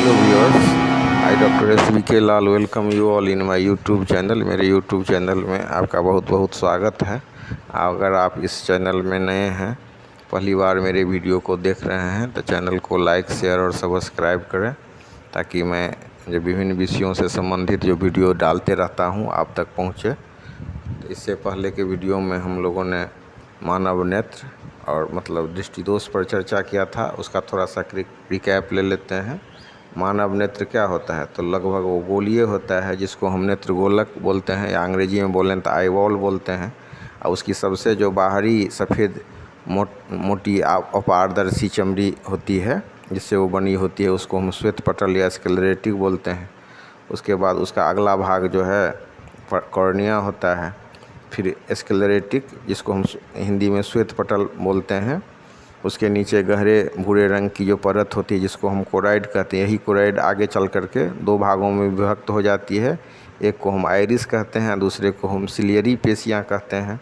Hello viewers, I doctor S V K Lal welcome you all in my YouTube channel. मेरे YouTube channel में आपका बहुत बहुत स्वागत है। अगर आप इस चैनल में नए हैं, पहली बार मेरे वीडियो को देख रहे हैं, तो चैनल को लाइक शेयर और सब्सक्राइब करें, ताकि मैं जो विभिन्न विषयों से संबंधित जो वीडियो डालते रहता हूं आप तक पहुंचे। तो इससे पहले के वीडियो में हम लोगों ने मानव नेत्र और मतलब दृष्टिदोष पर चर्चा किया था, उसका थोड़ा सा रिकैप ले लेते हैं। मानव नेत्र क्या होता है? तो लगभग वो गोलीय होता है, जिसको हम नेत्र गोलक बोलते हैं, या अंग्रेजी में बोलें तो आई बॉल बोलते हैं। और उसकी सबसे जो बाहरी सफ़ेद मोटी अपारदर्शी चमड़ी होती है जिससे वो बनी होती है, उसको हम श्वेत पटल या स्क्लेरेटिक बोलते हैं। उसके बाद उसका अगला भाग जो है कॉर्निया होता है, फिर स्क्लेरेटिक जिसको हम हिंदी में श्वेत पटल बोलते हैं। उसके नीचे गहरे भूरे रंग की जो परत होती है जिसको हम कोराइड कहते हैं। यही कोराइड आगे चल करके दो भागों में विभक्त हो जाती है। एक को हम आइरिस कहते हैं, दूसरे को हम सिलियरी पेशियाँ कहते हैं।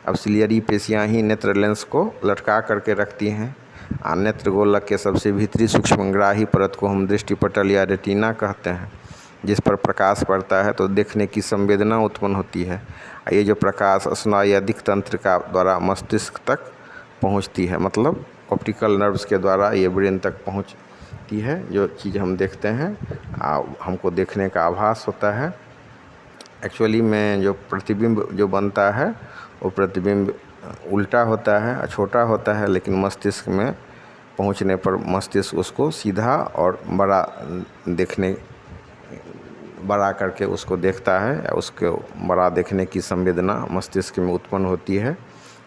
अब सिलियरी पेशियाँ ही नेत्र लेंस को लटका करके रखती हैं। नेत्र गोलक के सबसे भीतरी सूक्ष्मग्राही परत को हम दृष्टिपटल या रेटिना कहते हैं, जिस पर प्रकाश पड़ता है तो देखने की संवेदना उत्पन्न होती है। ये जो प्रकाश स्नायु या दिक् तंत्र का द्वारा मस्तिष्क तक पहुंचती है, मतलब ऑप्टिकल नर्व्स के द्वारा ये ब्रेन तक पहुंचती है। जो चीज़ हम देखते हैं हमको देखने का आभास होता है। एक्चुअली में जो प्रतिबिंब जो बनता है वो प्रतिबिंब उल्टा होता है, छोटा होता है, लेकिन मस्तिष्क में पहुंचने पर मस्तिष्क उसको सीधा और बड़ा करके उसको देखता है। उसको बड़ा देखने की संवेदना मस्तिष्क में उत्पन्न होती है,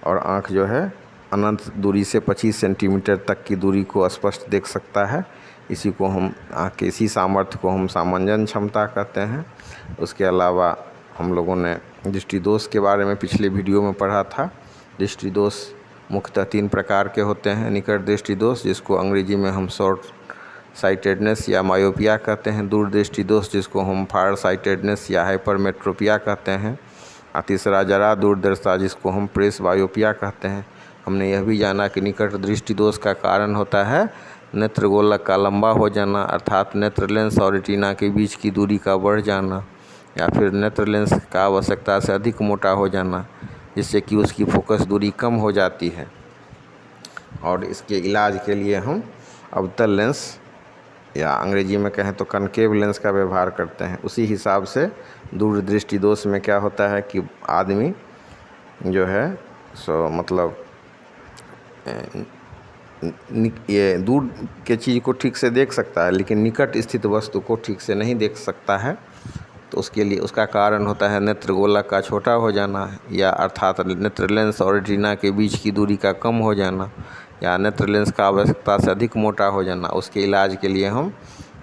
और आँख जो है अनंत दूरी से 25 सेंटीमीटर तक की दूरी को स्पष्ट देख सकता है। इसी को हम आँख के इसी सामर्थ्य को हम सामंजन क्षमता कहते हैं। उसके अलावा हम लोगों ने दृष्टिदोष के बारे में पिछले वीडियो में पढ़ा था। दृष्टिदोष मुख्यतः 3 प्रकार के होते हैं। निकट दृष्टिदोष, जिसको अंग्रेजी में हम शॉर्ट साइटेडनेस या मायोपिया कहते हैं। दूरदृष्टि दोष, जिसको हम फार साइटेडनेस या हाइपरमेट्रोपिया कहते हैं। और तीसरा जरा दूरदर्शिता, जिसको हम प्रेस बायोपिया कहते हैं। हमने यह भी जाना कि निकट दृष्टि दोष का कारण होता है नेत्र गोलक का लंबा हो जाना, अर्थात नेत्र लेंस और रेटिना के बीच की दूरी का बढ़ जाना, या फिर नेत्र लेंस का आवश्यकता से अधिक मोटा हो जाना, जिससे कि उसकी फोकस दूरी कम हो जाती है। और इसके इलाज के लिए हम अवतल लेंस या अंग्रेजी में कहें तो कनकेव लेंस का व्यवहार करते हैं। उसी हिसाब से दूरदृष्टि दोष में क्या होता है कि आदमी जो है मतलब ये दूर के चीज़ को ठीक से देख सकता है, लेकिन निकट स्थित वस्तु को ठीक से नहीं देख सकता है। तो उसके लिए उसका कारण होता है नेत्र गोलक का छोटा हो जाना, या अर्थात नेत्र लेंस और रेटिना के बीच की दूरी का कम हो जाना, या नेत्र लेंस का आवश्यकता से अधिक मोटा हो जाना। उसके इलाज के लिए हम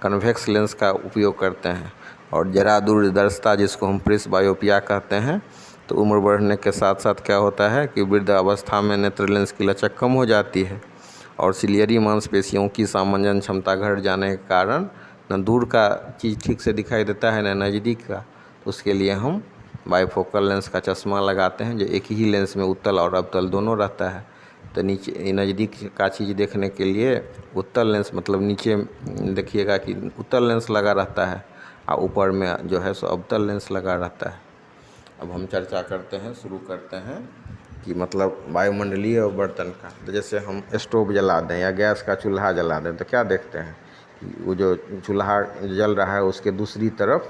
कन्वेक्स लेंस का उपयोग करते हैं। और जरा दूरदर्शिता, जिसको हम प्रेस बायोपिया कहते हैं, तो उम्र बढ़ने के साथ साथ क्या होता है कि वृद्ध अवस्था में नेत्र लेंस की लचक कम हो जाती है, और सिलियरी मांसपेशियों की सामंजन क्षमता घट जाने के कारण न दूर का चीज़ ठीक से दिखाई देता है न नज़दीक का। तो उसके लिए हम बाइफोकल लेंस का चश्मा लगाते हैं, जो एक ही लेंस में उत्तल और अवतल दोनों रहता है। तो नीचे नज़दीक का चीज़ देखने के लिए उत्तल लेंस, मतलब नीचे देखिएगा कि उत्तल लेंस लगा रहता है, और ऊपर में जो है सो अवतल लेंस लगा रहता है। अब हम चर्चा करते हैं, शुरू करते हैं कि मतलब वायुमंडलीय बर्तन का। तो जैसे हम स्टोव जला दें या गैस का चूल्हा जला दें तो क्या देखते हैं कि वो जो चूल्हा जल रहा है उसके दूसरी तरफ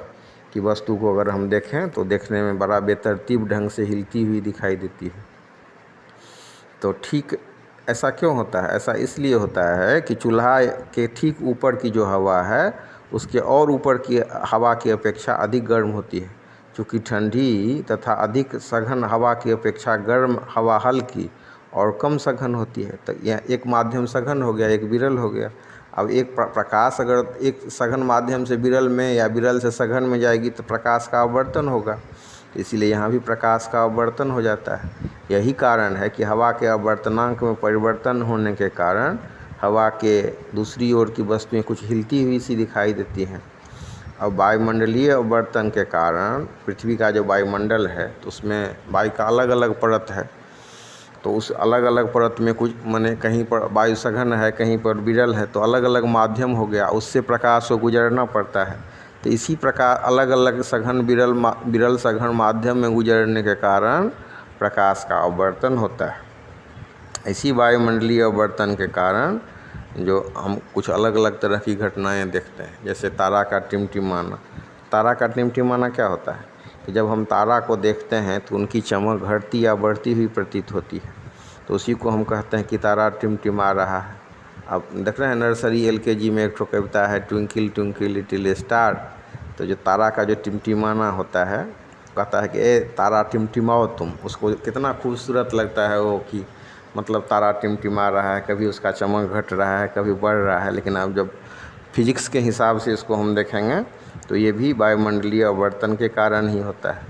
की वस्तु को अगर हम देखें तो देखने में बड़ा बेतरतीब ढंग से हिलती हुई दिखाई देती है। तो ठीक ऐसा क्यों होता है? ऐसा इसलिए होता है कि चूल्हा के ठीक ऊपर की जो हवा है उसके और ऊपर की हवा की अपेक्षा अधिक गर्म होती है। चूँकि ठंडी तथा अधिक सघन हवा की अपेक्षा गर्म हवा हल्की और कम सघन होती है। तो यह एक माध्यम सघन हो गया, एक विरल हो गया। अब एक प्रकाश अगर एक सघन माध्यम से विरल में या विरल से सघन में जाएगी तो प्रकाश का आवर्तन होगा। इसीलिए यहाँ भी प्रकाश का आवर्तन हो जाता है। यही कारण है कि हवा के आवर्तनांक में परिवर्तन होने के कारण हवा के दूसरी ओर की वस्तुएं कुछ हिलती हुई सी दिखाई देती हैं। अब वायुमंडलीय आवर्तन के कारण पृथ्वी का जो वायुमंडल है तो उसमें वायु का अलग अलग परत है। तो उस अलग अलग परत में कुछ माने कहीं पर वायु सघन है, कहीं पर विरल है, तो अलग अलग माध्यम हो गया, उससे प्रकाश को गुजरना पड़ता है। तो इसी प्रकार अलग अलग सघन विरल सघन माध्यम में गुजरने के कारण प्रकाश का अववर्तन होता है। इसी वायुमंडलीय अववर्तन के कारण जो हम कुछ अलग अलग तरह की घटनाएं देखते हैं, जैसे तारा का टिमटिमाना। तारा का टिमटिमाना क्या होता है कि जब हम तारा को देखते हैं तो उनकी चमक घटती या बढ़ती हुई प्रतीत होती है, तो उसी को हम कहते हैं कि तारा टिमटिमा रहा है। अब देख रहे हैं नर्सरी LKG में एक ठो कविता है, ट्विंकल ट्विंकल लिटिल स्टार। तो जो तारा का जो टिमटिमाना होता है, कहता है कि ए तारा टिमटिमाओ तुम। उसको कितना खूबसूरत लगता है वो, कि मतलब तारा टिमटिमा रहा है, कभी उसका चमक घट रहा है, कभी बढ़ रहा है। लेकिन अब जब फिजिक्स के हिसाब से इसको हम देखेंगे तो ये भी वायुमंडलीय अववर्तन के कारण ही होता है।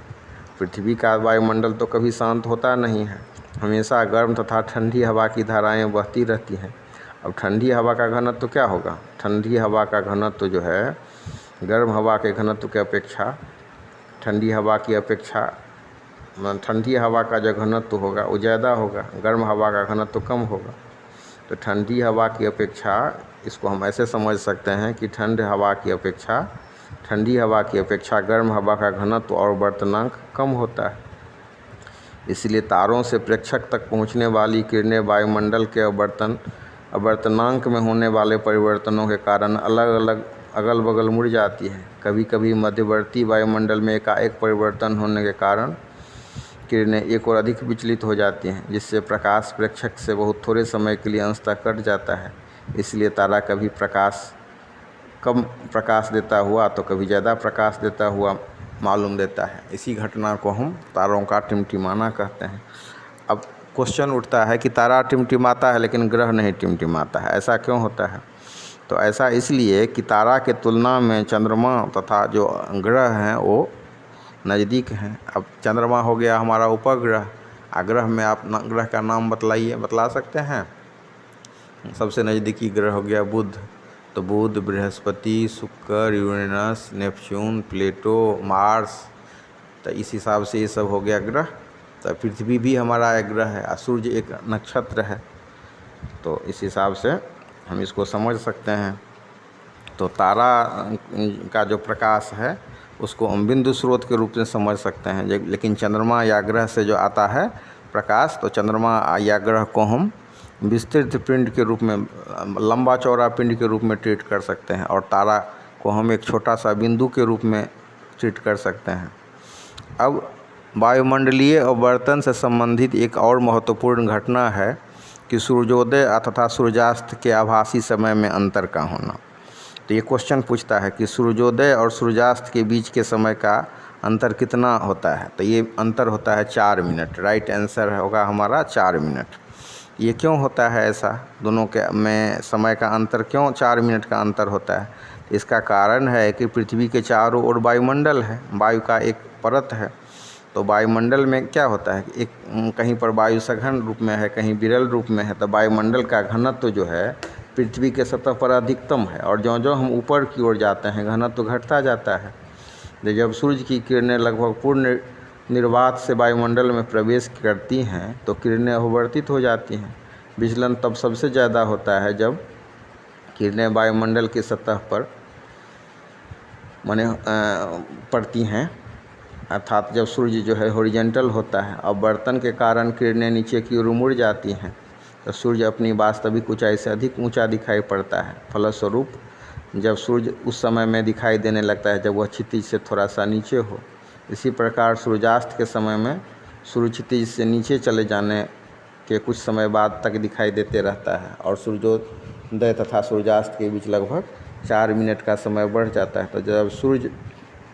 पृथ्वी का वायुमंडल तो कभी शांत होता नहीं है, हमेशा गर्म तथा ठंडी हवा की धाराएं बहती रहती हैं। अब ठंडी हवा का घनत्व तो क्या होगा? ठंडी हवा का घनत्व तो जो है गर्म हवा के घनत्व की अपेक्षा, ठंडी हवा की अपेक्षा ठंडी हवा का जो घनत्व होगा वो ज़्यादा होगा, गर्म हवा का घनत्व कम होगा। तो ठंडी हवा की अपेक्षा, इसको हम ऐसे समझ सकते हैं कि ठंडी हवा की अपेक्षा गर्म हवा का घनत्व और वर्तनांक कम होता है। इसलिए तारों से प्रेक्षक तक पहुंचने वाली किरणें वायुमंडल के अवर्तनांक में होने वाले परिवर्तनों के कारण अगल बगल मुड़ जाती है। कभी कभी मध्यवर्ती वायुमंडल में एकाएक परिवर्तन होने के कारण किरणें एक और अधिक विचलित हो जाती हैं, जिससे प्रकाश प्रेक्षक से बहुत थोड़े समय के लिए अंशतः कट जाता है। इसलिए तारा कभी कम प्रकाश देता हुआ तो कभी ज़्यादा प्रकाश देता हुआ मालूम देता है। इसी घटना को हम तारों का टिमटिमाना कहते हैं। अब क्वेश्चन उठता है कि तारा टिमटिमाता है लेकिन ग्रह नहीं टिमटिमाता है, ऐसा क्यों होता है? तो ऐसा इसलिए कि तारा के तुलना में चंद्रमा तथा जो ग्रह हैं वो नज़दीक हैं। अब चंद्रमा हो गया हमारा उपग्रह, ग्रह में आप ग्रह का नाम बतला सकते हैं? सबसे नज़दीकी ग्रह हो गया बुध। तो बुध, बृहस्पति, शुक्र, यूरेनस, नेपच्यून, प्लेटो, मार्स, तो इस हिसाब से ये सब हो गया ग्रह। तो पृथ्वी भी हमारा एक ग्रह है और सूर्य एक नक्षत्र है। तो इस हिसाब से हम इसको समझ सकते हैं। तो तारा का जो प्रकाश है उसको हम बिंदु स्रोत के रूप में समझ सकते हैं, लेकिन चंद्रमा या ग्रह से जो आता है प्रकाश, तो चंद्रमा या ग्रह को हम विस्तृत पिंड के रूप में, लंबा चौड़ा पिंड के रूप में ट्रीट कर सकते हैं, और तारा को हम एक छोटा सा बिंदु के रूप में ट्रीट कर सकते हैं। अब वायुमंडलीय अववर्तन से संबंधित एक और महत्वपूर्ण घटना है कि सूर्योदय तथा सूर्यास्त के आभासी समय में अंतर का होना। तो ये क्वेश्चन पूछता है कि सूर्योदय और सूर्यास्त के बीच के समय का अंतर कितना होता है? तो ये अंतर होता है 4 मिनट। राइट आंसर होगा हमारा 4 मिनट। ये क्यों होता है ऐसा? दोनों के में समय का अंतर क्यों 4 मिनट का अंतर होता है? इसका कारण है कि पृथ्वी के चारों ओर वायुमंडल है, वायु का एक परत है। तो वायुमंडल में क्या होता है कि एक कहीं पर वायु सघन रूप में है, कहीं विरल रूप में है। तो वायुमंडल का घनत्व जो है पृथ्वी के सतह पर अधिकतम है, और ज्यों-ज्यों हम ऊपर की ओर जाते हैं घनत्व घटता जाता है। जब सूर्य की किरणें लगभग पूर्ण निर्वात से वायुमंडल में प्रवेश करती हैं तो किरणें अववर्तित हो जाती हैं। विचलन तब सबसे ज़्यादा होता है जब किरणें वायुमंडल की सतह पर पड़ती हैं, अर्थात जब सूर्य जो है हॉरिजॉन्टल होता है। अववर्तन के कारण किरणें नीचे की ओर मुड़ जाती हैं, तो सूर्य अपनी वास्तविक ऊंचाई से अधिक ऊंचा दिखाई पड़ता है। फलस्वरूप जब सूर्य उस समय में दिखाई देने लगता है जब वह क्षितिज से थोड़ा सा नीचे हो। इसी प्रकार सूर्यास्त के समय में सूर्य क्षितिज से नीचे चले जाने के कुछ समय बाद तक दिखाई देते रहता है, और सूर्योदय तथा सूर्यास्त के बीच लगभग 4 मिनट का समय बढ़ जाता है। तो जब सूर्य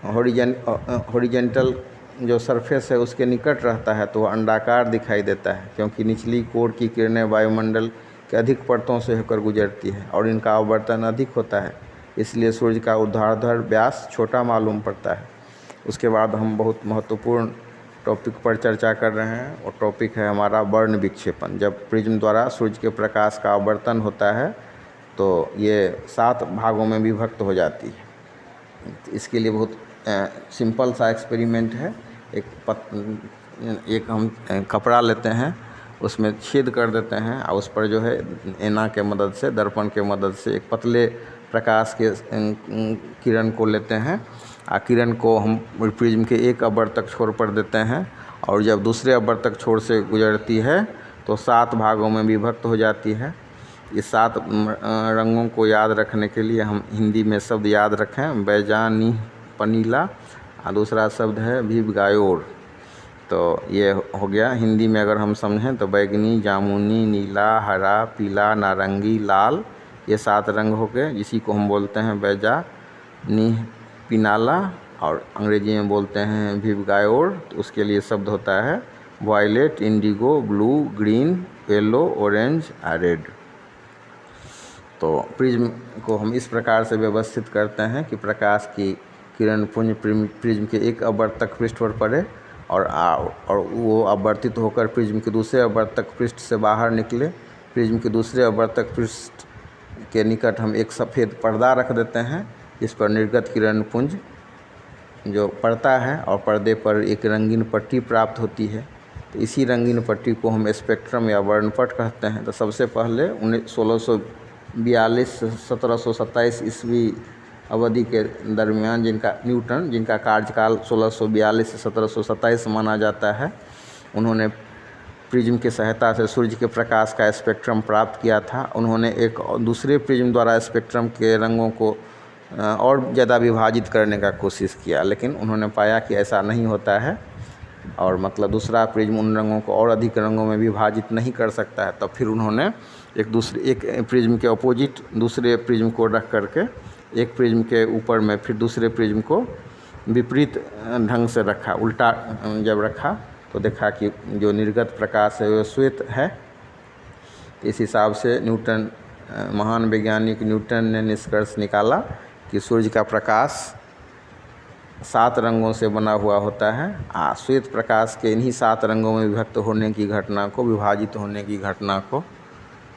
हॉरिजॉन्टल जो सरफेस है उसके निकट रहता है तो वह अंडाकार दिखाई देता है, क्योंकि निचली कोर की किरणें वायुमंडल के अधिक परतों से होकर गुजरती है और इनका आवर्तन अधिक होता है। इसलिए सूर्य का ऊर्ध्वाधर व्यास छोटा मालूम पड़ता है। उसके बाद हम बहुत महत्वपूर्ण टॉपिक पर चर्चा कर रहे हैं, और टॉपिक है हमारा वर्ण विक्षेपण। जब प्रिज्म द्वारा सूर्य के प्रकाश का आवर्तन होता है तो ये 7 भागों में विभक्त हो जाती है। इसके लिए बहुत सिंपल सा एक्सपेरिमेंट है। एक हम कपड़ा लेते हैं उसमें छेद कर देते हैं और उस पर जो है ऐना के मदद से, दर्पण के मदद से एक पतले प्रकाश के किरण को लेते हैं और किरण को हम प्रिज्म के एक अवर्तक छोर पर देते हैं और जब दूसरे अवर्तक छोर से गुजरती है तो 7 भागों में विभक्त हो जाती है। ये 7 रंगों को याद रखने के लिए हम हिंदी में शब्द याद रखें, बैजानी पनीला और दूसरा शब्द है भिबगायोर। तो ये हो गया हिंदी में अगर हम समझें तो बैगनी, जामुनी, नीला, हरा, पीला, नारंगी, लाल, ये 7 रंग हो गए, जिसी को हम बोलते हैं बैजानी पिनाला और अंग्रेजी में बोलते हैं भिबगायोर। तो उसके लिए शब्द होता है violet, indigo, blue, green, yellow, orange और रेड। तो प्रिज्म को हम इस प्रकार से व्यवस्थित करते हैं कि प्रकाश की किरण पुंज प्रिज्म के एक अवर्तक पृष्ठ पर पड़े और वो अपवर्तित होकर प्रिज्म के दूसरे अवर्तक पृष्ठ से बाहर निकले। प्रिज्म के दूसरे अवर्तक पृष्ठ के निकट हम एक सफ़ेद पर्दा रख देते हैं, इस पर निर्गत किरण पुंज जो पड़ता है और पर्दे पर एक रंगीन पट्टी प्राप्त होती है। तो इसी रंगीन पट्टी को हम स्पेक्ट्रम या वर्णपट कहते हैं। तो सबसे पहले 1642 से 1727 ईस्वी अवधि के दरमियान न्यूटन, जिनका कार्यकाल 1642 से 1727 माना जाता है, उन्होंने प्रिज्म की सहायता से सूर्य के प्रकाश का स्पेक्ट्रम प्राप्त किया था। उन्होंने एक दूसरे प्रिज्म द्वारा स्पेक्ट्रम के रंगों को और ज़्यादा विभाजित करने का कोशिश किया, लेकिन उन्होंने पाया कि ऐसा नहीं होता है और मतलब दूसरा प्रिज्म उन रंगों को और अधिक रंगों में विभाजित नहीं कर सकता है। तो फिर उन्होंने एक प्रिज्म के अपोजिट दूसरे प्रिज्म को रख करके एक प्रिज्म के ऊपर में फिर दूसरे प्रिज्म को विपरीत ढंग से रखा। उल्टा जब रखा तो देखा कि जो निर्गत प्रकाश है वो श्वेत है। इस हिसाब से महान वैज्ञानिक न्यूटन ने निष्कर्ष निकाला कि सूर्य का प्रकाश 7 रंगों से बना हुआ होता है। श्वेत प्रकाश के इन्हीं 7 रंगों में विभक्त होने की घटना को, विभाजित होने की घटना को,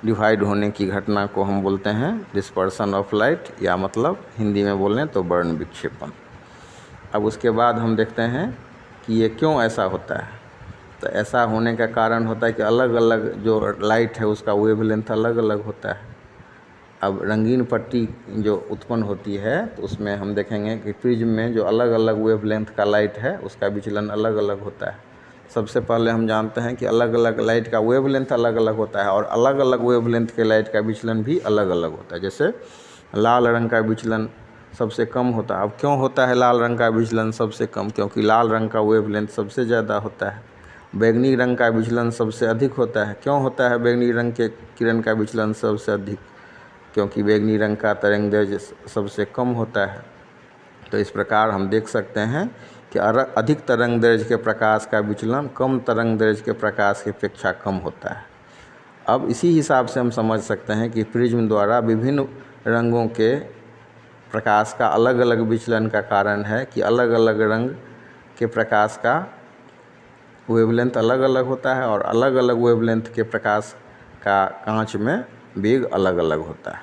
डिवाइड होने की घटना को हम बोलते हैं डिस्पर्सन ऑफ लाइट, या मतलब हिंदी में बोलें तो वर्ण विक्षेपण। अब उसके बाद हम देखते हैं कि ये क्यों ऐसा होता है। तो ऐसा होने का कारण होता है कि अलग अलग जो लाइट है उसका वेवलेंथ अलग अलग होता है। अब रंगीन पट्टी जो उत्पन्न होती है तो उसमें हम देखेंगे कि प्रिज्म में जो अलग अलग वेवलेंथ का लाइट है उसका विचलन अलग अलग होता है। सबसे पहले हम जानते हैं कि अलग अलग लाइट का वेवलेंथ अलग अलग होता है और अलग अलग वेवलेंथ के लाइट का विचलन भी अलग अलग होता है। जैसे लाल रंग का विचलन सबसे कम होता है। अब क्यों होता है लाल रंग का विचलन सबसे कम? क्योंकि लाल रंग का वेवलेंथ सबसे ज़्यादा होता है। बैगनी रंग का विचलन सबसे अधिक होता है। क्यों होता है बैगनी रंग के किरण का विचलन सबसे अधिक? क्योंकि बैगनी रंग का तरंगदैर्घ्य सबसे कम होता है। तो इस प्रकार हम देख सकते हैं कि अधिक तरंगदैर्घ्य के प्रकाश का विचलन कम तरंगदैर्घ्य के प्रकाश की अपेक्षा कम होता है। अब इसी हिसाब से हम समझ सकते हैं कि प्रिज्म द्वारा विभिन्न रंगों के प्रकाश का अलग अलग विचलन का कारण है कि अलग अलग रंग के प्रकाश का वेवलेंथ अलग अलग होता है और अलग अलग वेवलेंथ के प्रकाश का कांच में वेग अलग अलग होता है।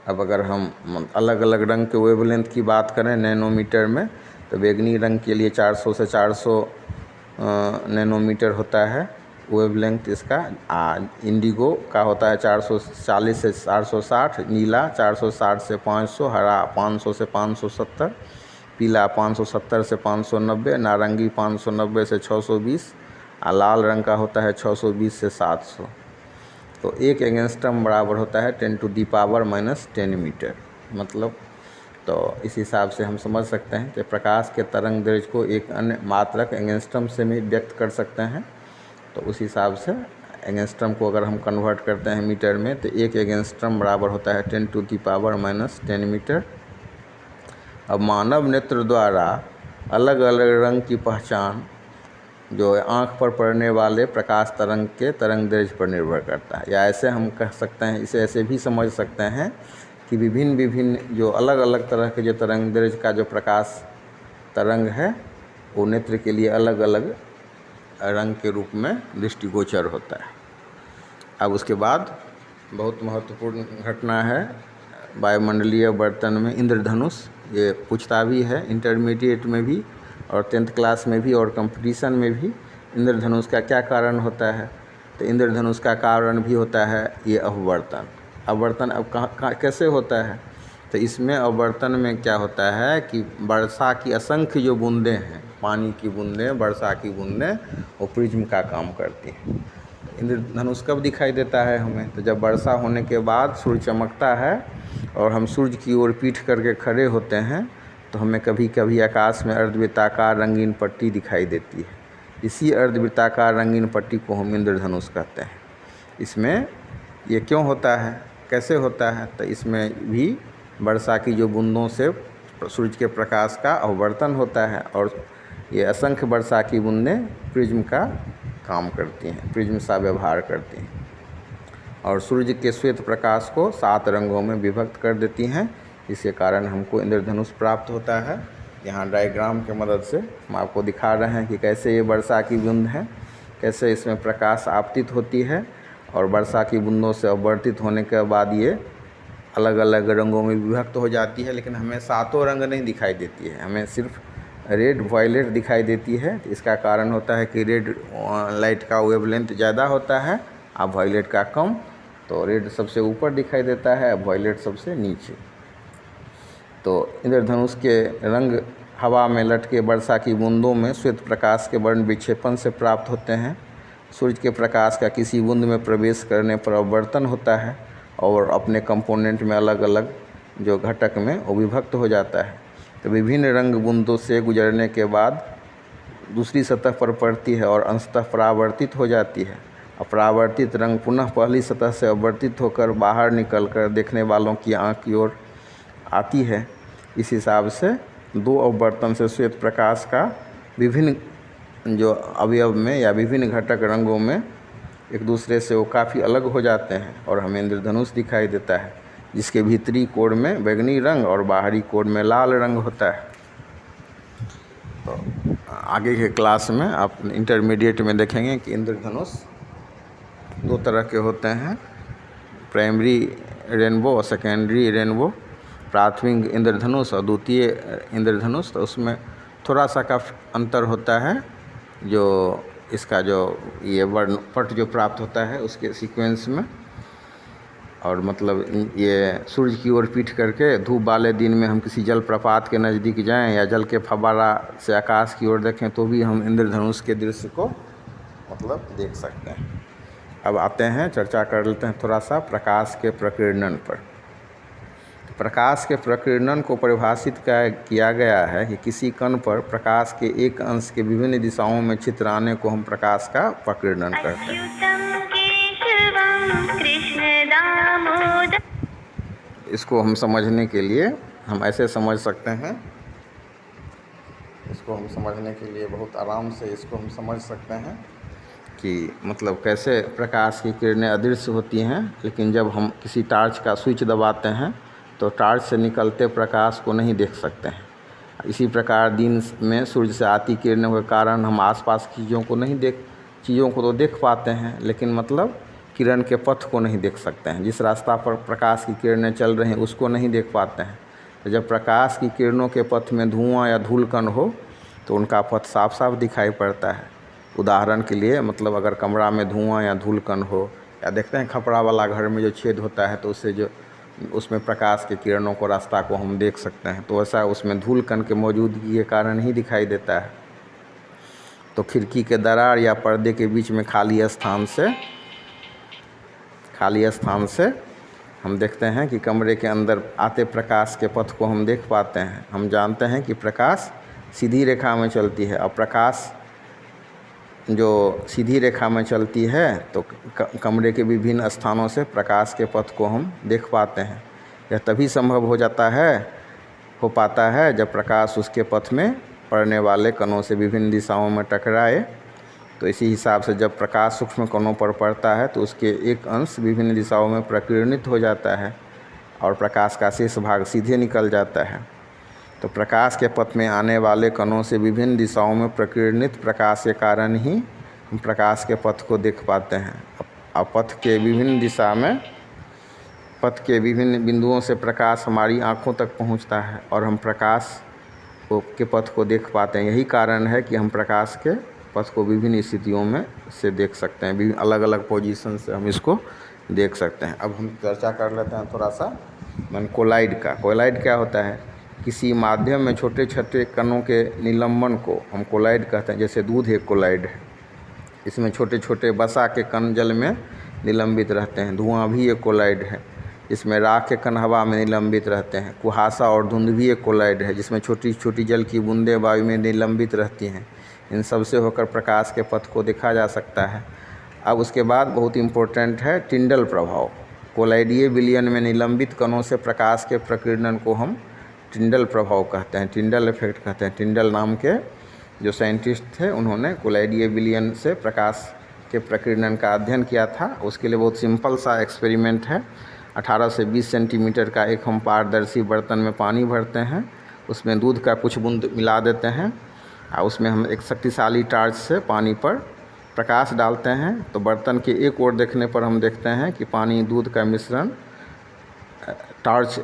अब अगर हम अलग अलग रंग के वेवलेंथ की बात करें नैनोमीटर में, तो बैगनी रंग के लिए 400 से 400 नैनोमीटर होता है वेवलेंथ इसका। इंडिगो का होता है 440 से 460, नीला 460 से 500, हरा 500 से 570, पीला 570 से 590, नारंगी 590 से 620 और लाल रंग का होता है 620 से 700। तो 1 एंगस्ट्रम बराबर होता है 10⁻⁻10 मीटर। मतलब तो इस हिसाब से हम समझ सकते हैं कि प्रकाश के तरंग दैर्घ्य को एक अन्य मात्रक एंगस्ट्रम से भी व्यक्त कर सकते हैं। तो उस हिसाब से एंगस्ट्रम को अगर हम कन्वर्ट करते हैं मीटर में तो 1 एंगस्ट्रम बराबर होता है 10⁻⁻10 मीटर। अब मानव नेत्र द्वारा अलग अलग रंग की पहचान जो आँख पर पड़ने वाले प्रकाश तरंग के तरंग दैर्घ्य पर निर्भर करता है। या ऐसे हम कह सकते हैं, इसे ऐसे भी समझ सकते हैं कि विभिन्न जो अलग अलग तरह के जो तरंग दैर्घ्य का जो प्रकाश तरंग है वो नेत्र के लिए अलग अलग रंग के रूप में दृष्टिगोचर होता है। अब उसके बाद बहुत महत्वपूर्ण घटना है वायुमंडलीय बर्तन में इंद्रधनुष। ये पूछता भी है इंटरमीडिएट में भी और 10th क्लास में भी और कंपटीशन में भी इंद्रधनुष का क्या कारण होता है? तो इंद्रधनुष का कारण भी होता है ये अववर्तन। अववर्तन अब कहाँ कैसे होता है? तो इसमें अववर्तन में क्या होता है कि वर्षा की असंख्य जो बूंदें हैं, पानी की बूंदें, वर्षा की बूंदें, वो प्रिज्म का काम करती हैं। इंद्रधनुष कब दिखाई देता है हमें? तो जब वर्षा होने के बाद सूर्य चमकता है और हम सूर्य की ओर पीठ करके खड़े होते हैं, तो हमें कभी कभी आकाश में अर्धवृत्ताकार रंगीन पट्टी दिखाई देती है। इसी अर्धवृत्ताकार रंगीन पट्टी को हम इंद्रधनुष कहते हैं। इसमें ये क्यों होता है, कैसे होता है? तो इसमें भी वर्षा की जो बूंदों से सूरज के प्रकाश का अववर्तन होता है और ये असंख्य वर्षा की बूंदें प्रिज्म का काम करती हैं, प्रिज्म सा व्यवहार करती हैं और सूर्य के श्वेत प्रकाश को 7 रंगों में विभक्त कर देती हैं। इसके कारण हमको इंद्रधनुष प्राप्त होता है। यहाँ डायग्राम के मदद से हम आपको दिखा रहे हैं कि कैसे ये वर्षा की बूंद है, कैसे इसमें प्रकाश आपतित होती है और वर्षा की बूंदों से अपवर्तित होने के बाद ये अलग अलग रंगों में विभक्त हो जाती है। लेकिन हमें 7 रंग नहीं दिखाई देती है, हमें सिर्फ रेड वायलेट दिखाई देती है। तो इसका कारण होता है कि रेड लाइट का वेवलेंथ ज़्यादा होता है और वायलेट का कम। तो रेड सबसे ऊपर दिखाई देता है, वायलेट सबसे नीचे। तो इंद्रधनुष के रंग हवा में लटके वर्षा की बूंदों में श्वेत प्रकाश के वर्ण विक्षेपण से प्राप्त होते हैं। सूर्य के प्रकाश का किसी बूंद में प्रवेश करने पर अपवर्तन होता है और अपने कंपोनेंट में अलग अलग जो घटक में वो विभक्त हो जाता है। तो विभिन्न रंग बूंदों से गुजरने के बाद दूसरी सतह पर पड़ती है और अंशतः परावर्तित हो जाती है। अपरावर्तित रंग पुनः पहली सतह से अपवर्तित होकर बाहर निकलकर देखने वालों की आँख की ओर आती है। इस हिसाब से 2 अपवर्तन से श्वेत प्रकाश का विभिन्न जो अवयव में या विभिन्न घटक रंगों में एक दूसरे से वो काफ़ी अलग हो जाते हैं और हमें इंद्रधनुष दिखाई देता है, जिसके भीतरी कोण में बैंगनी रंग और बाहरी कोण में लाल रंग होता है। तो आगे के क्लास में आप इंटरमीडिएट में देखेंगे कि इंद्रधनुष 2 तरह के होते हैं, प्राइमरी रेनबो और सेकेंडरी रेनबो। प्राथमिक इंद्रधनुष और द्वितीय इंद्रधनुष, तो उसमें थोड़ा सा का अंतर होता है। जो इसका जो ये वर्ण पट जो प्राप्त होता है उसके सीक्वेंस में, और मतलब ये सूर्य की ओर पीठ करके धूप वाले दिन में हम किसी जल प्रपात के नज़दीक जाएं या जल के फव्वारा से आकाश की ओर देखें तो भी हम इंद्रधनुष के दृश्य को मतलब देख सकते हैं। अब आते हैं, चर्चा कर लेते हैं थोड़ा सा प्रकाश के प्रकीर्णन पर। प्रकाश के प्रकीर्णन को परिभाषित किया गया है कि किसी कण पर प्रकाश के एक अंश के विभिन्न दिशाओं में छित्र आने को हम प्रकाश का प्रकीर्णन कहते हैं। इसको हम समझने के लिए हम ऐसे समझ सकते हैं, इसको हम समझने के लिए बहुत आराम से इसको हम समझ सकते हैं कि मतलब कैसे प्रकाश की किरणें अदृश्य होती हैं, लेकिन जब हम किसी टार्च का स्विच दबाते हैं तो टार्च से निकलते प्रकाश को नहीं देख सकते हैं। इसी प्रकार दिन में सूर्य से आती किरणों के कारण हम आसपास की चीज़ों को तो देख पाते हैं, लेकिन मतलब किरण के पथ को नहीं देख सकते हैं। जिस रास्ता पर प्रकाश की किरणें चल रही हैं उसको नहीं देख पाते हैं। तो जब प्रकाश की किरणों के पथ में धुआं या धूलकण हो तो उनका पथ साफ साफ दिखाई पड़ता है। उदाहरण के लिए मतलब अगर कमरा में धुआं या धूलकण हो, या देखते हैं खपड़ा वाला घर में जो छेद होता है तो उससे जो उसमें प्रकाश के किरणों को रास्ता को हम देख सकते हैं, तो ऐसा उसमें धूलकण के मौजूदगी के कारण ही दिखाई देता है। तो खिड़की के दरार या पर्दे के बीच में खाली स्थान से हम देखते हैं कि कमरे के अंदर आते प्रकाश के पथ को हम देख पाते हैं। हम जानते हैं कि प्रकाश सीधी रेखा में चलती है, और प्रकाश जो सीधी रेखा में चलती है तो कमरे के विभिन्न स्थानों से प्रकाश के पथ को हम देख पाते हैं। यह तभी संभव हो पाता है जब प्रकाश उसके पथ में पड़ने वाले कणों से विभिन्न दिशाओं में टकराए। तो इसी हिसाब से जब प्रकाश सूक्ष्म कणों पर पड़ता है तो उसके एक अंश विभिन्न दिशाओं में प्रकीर्णित हो जाता है और प्रकाश का शेष भाग सीधे निकल जाता है। तो प्रकाश के पथ में आने वाले कणों से विभिन्न दिशाओं में प्रकीर्णित प्रकाश के कारण ही हम प्रकाश के पथ को देख पाते हैं। और पथ के विभिन्न बिंदुओं से प्रकाश हमारी आँखों तक पहुँचता है और हम प्रकाश के पथ को देख पाते हैं। यही कारण है कि हम प्रकाश के पथ को विभिन्न स्थितियों में से देख सकते हैं, विभिन्न अलग अलग पोजीशन से हम इसको देख सकते हैं। अब हम चर्चा कर लेते हैं थोड़ा सा कोलाइड का। कोलाइड क्या होता है? किसी माध्यम में छोटे छोटे कणों के निलंबन को हम कोलाइड कहते हैं। जैसे दूध एक कोलाइड है, इसमें छोटे छोटे वसा के कण जल में निलंबित रहते हैं। धुआं भी एक कोलाइड है, इसमें राख के कण हवा में निलंबित रहते हैं। कुहासा और धुंध भी एक कोलाइड है, जिसमें छोटी छोटी जल की बूंदें वायु में निलंबित रहती हैं। इन सब से होकर प्रकाश के पथ को देखा जा सकता है। अब उसके बाद बहुत इम्पोर्टेंट है टिंडल प्रभाव। कोलाइडीय विलयन में निलंबित कणों से प्रकाश के प्रकीर्णन को हम टिंडल प्रभाव कहते हैं, टिंडल इफेक्ट कहते हैं। टिंडल नाम के जो साइंटिस्ट थे, उन्होंने कोलाइडीय विलयन से प्रकाश के प्रकीर्णन का अध्ययन किया था। उसके लिए बहुत सिंपल सा एक्सपेरिमेंट है। 18 से 20 सेंटीमीटर का एक हम पारदर्शी बर्तन में पानी भरते हैं, उसमें दूध का कुछ बूंद मिला देते हैं और उसमें हम एक शक्तिशाली टॉर्च से पानी पर प्रकाश डालते हैं। तो बर्तन के एक ओर देखने पर हम देखते हैं कि पानी दूध का मिश्रण टॉर्च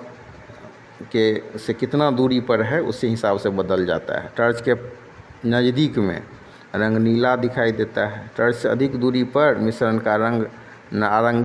के से कितना दूरी पर है उसी हिसाब से बदल जाता है। टॉर्च के नज़दीक में रंग नीला दिखाई देता है, टॉर्च से अधिक दूरी पर मिश्रण का रंग नारंगी